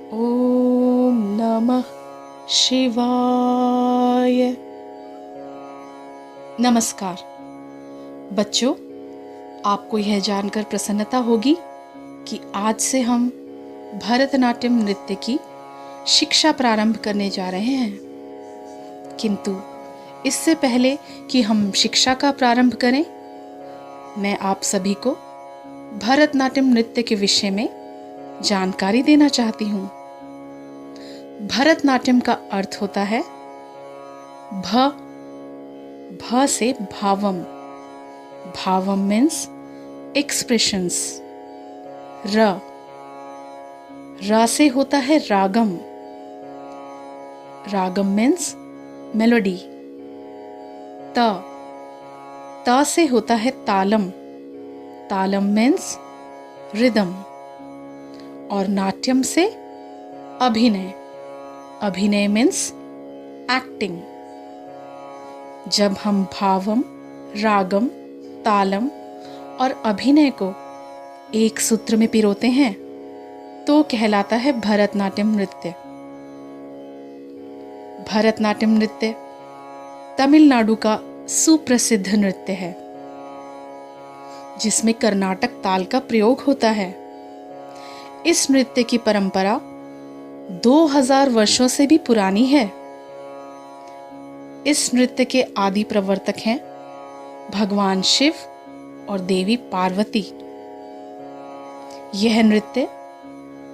ओम नमः शिवाय। नमस्कार बच्चों, आपको यह जानकर प्रसन्नता होगी कि आज से हम भरतनाट्यम नृत्य की शिक्षा प्रारंभ करने जा रहे हैं। किंतु इससे पहले कि हम शिक्षा का प्रारंभ करें, मैं आप सभी को भरतनाट्यम नृत्य के विषय में जानकारी देना चाहती हूँ। भरतनाट्यम का अर्थ होता है भ से भावम। भावम मीन्स एक्सप्रेशंस। र से होता है रागम। रागम मीन्स मेलोडी। त से होता है तालम। तालम मीन्स रिदम। और नाट्यम से अभिनय। अभिनय मीन्स एक्टिंग। जब हम भावम, रागम, तालम और अभिनय को एक सूत्र में पिरोते हैं तो कहलाता है भरतनाट्यम नृत्य। भरतनाट्यम नृत्य तमिलनाडु का सुप्रसिद्ध नृत्य है जिसमें कर्नाटक ताल का प्रयोग होता है। इस नृत्य की परंपरा 2000 वर्षों से भी पुरानी है। इस नृत्य के आदि प्रवर्तक हैं भगवान शिव और देवी पार्वती। यह नृत्य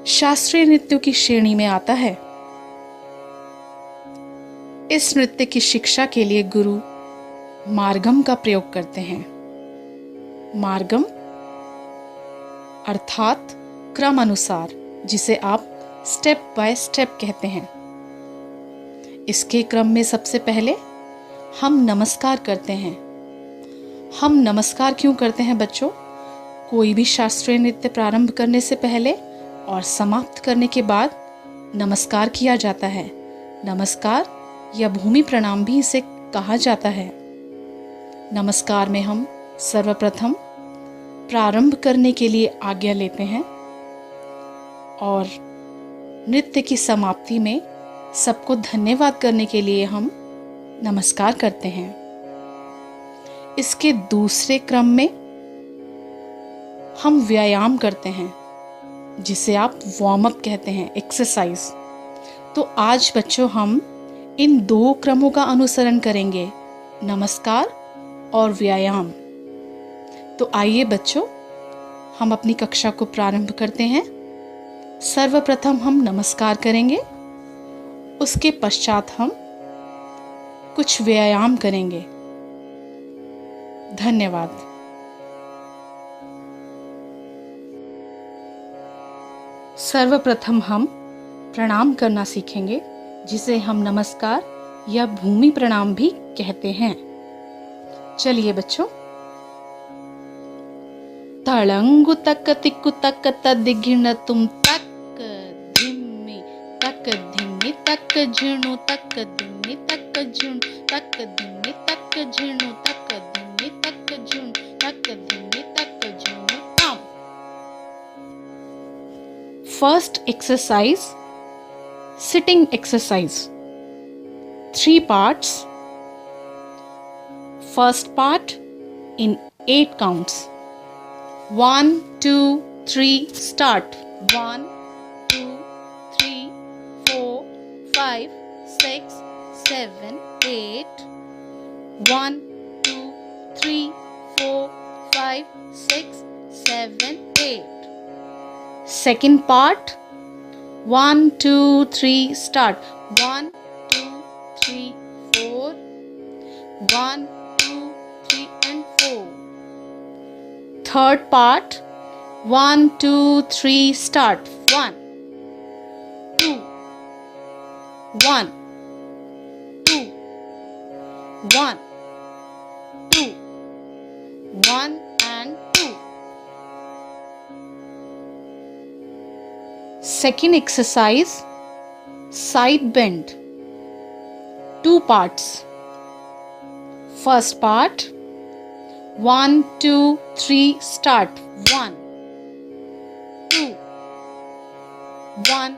शास्त्रीय नृत्यों की श्रेणी में आता है। इस नृत्य की शिक्षा के लिए गुरु मार्गम का प्रयोग करते हैं। मार्गम अर्थात क्रम अनुसार, जिसे आप स्टेप बाय स्टेप कहते हैं। इसके क्रम में सबसे पहले हम नमस्कार करते हैं। हम नमस्कार क्यों करते हैं बच्चों? कोई भी शास्त्रीय नृत्य प्रारंभ करने से पहले और समाप्त करने के बाद नमस्कार किया जाता है। नमस्कार या भूमि प्रणाम भी इसे कहा जाता है। नमस्कार में हम सर्वप्रथम प्रारंभ करने के लिए आज्ञा लेते हैं और नृत्य की समाप्ति में सबको धन्यवाद करने के लिए हम नमस्कार करते हैं। इसके दूसरे क्रम में हम व्यायाम करते हैं जिसे आप वार्म अप कहते हैं, एक्सरसाइज। तो आज बच्चों हम इन दो क्रमों का अनुसरण करेंगे, नमस्कार और व्यायाम। तो आइए बच्चों, हम अपनी कक्षा को प्रारंभ करते हैं। सर्वप्रथम हम नमस्कार करेंगे, उसके पश्चात हम कुछ व्यायाम करेंगे। धन्यवाद। सर्वप्रथम हम प्रणाम करना सीखेंगे, जिसे हम नमस्कार या भूमि प्रणाम भी कहते हैं। चलिए बच्चों, तळंगु तक तिक्कु तक तदिगिण तुम तक धिम्मी तक धिम्मी तक झिणु तक धिम्मी तक झिणु तक धिम्मी तक झिणु तक धिम्मी तक झिणु तक धिम्मी तक झिणु ताम। First exercise, sitting exercise. 3 parts. First part in 8 counts. 1, 2, 3, start. 1, 2, 3, 4, 5, 6, 7, 8. 1, 2, 3, 4, 5, 6, 7, 8. Second part. 1, 2, 3, start. 1, 2, 3, 4. 1, 2, 3 and 4. Third part. 1, 2, 3, start. 1, 2, 1, 2, 1, 2, 1 and 2. Second exercise, side bend. 2 parts. First part. 1, 2, 3, start. 1, 2, 1,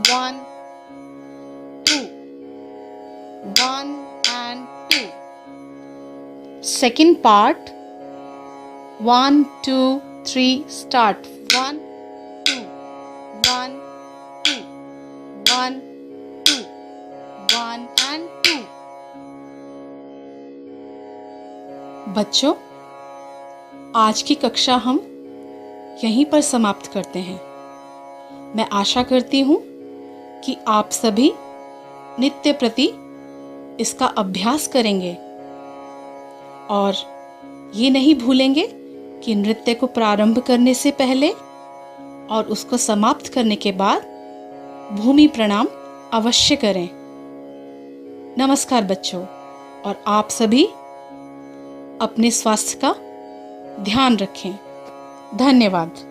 1, 2. 1 and 2. Second part. 1, 2, 3, start. 1, 2. 1, 2. 1, 2. 1 and 2. बच्चों, आज की कक्षा हम यहीं पर समाप्त करते हैं। मैं आशा करती हूँ कि आप सभी नित्य प्रति इसका अभ्यास करेंगे और ये नहीं भूलेंगे कि नृत्य को प्रारंभ करने से पहले और उसको समाप्त करने के बाद भूमि प्रणाम अवश्य करें। नमस्कार बच्चों, और आप सभी अपने स्वास्थ्य का ध्यान रखें। धन्यवाद।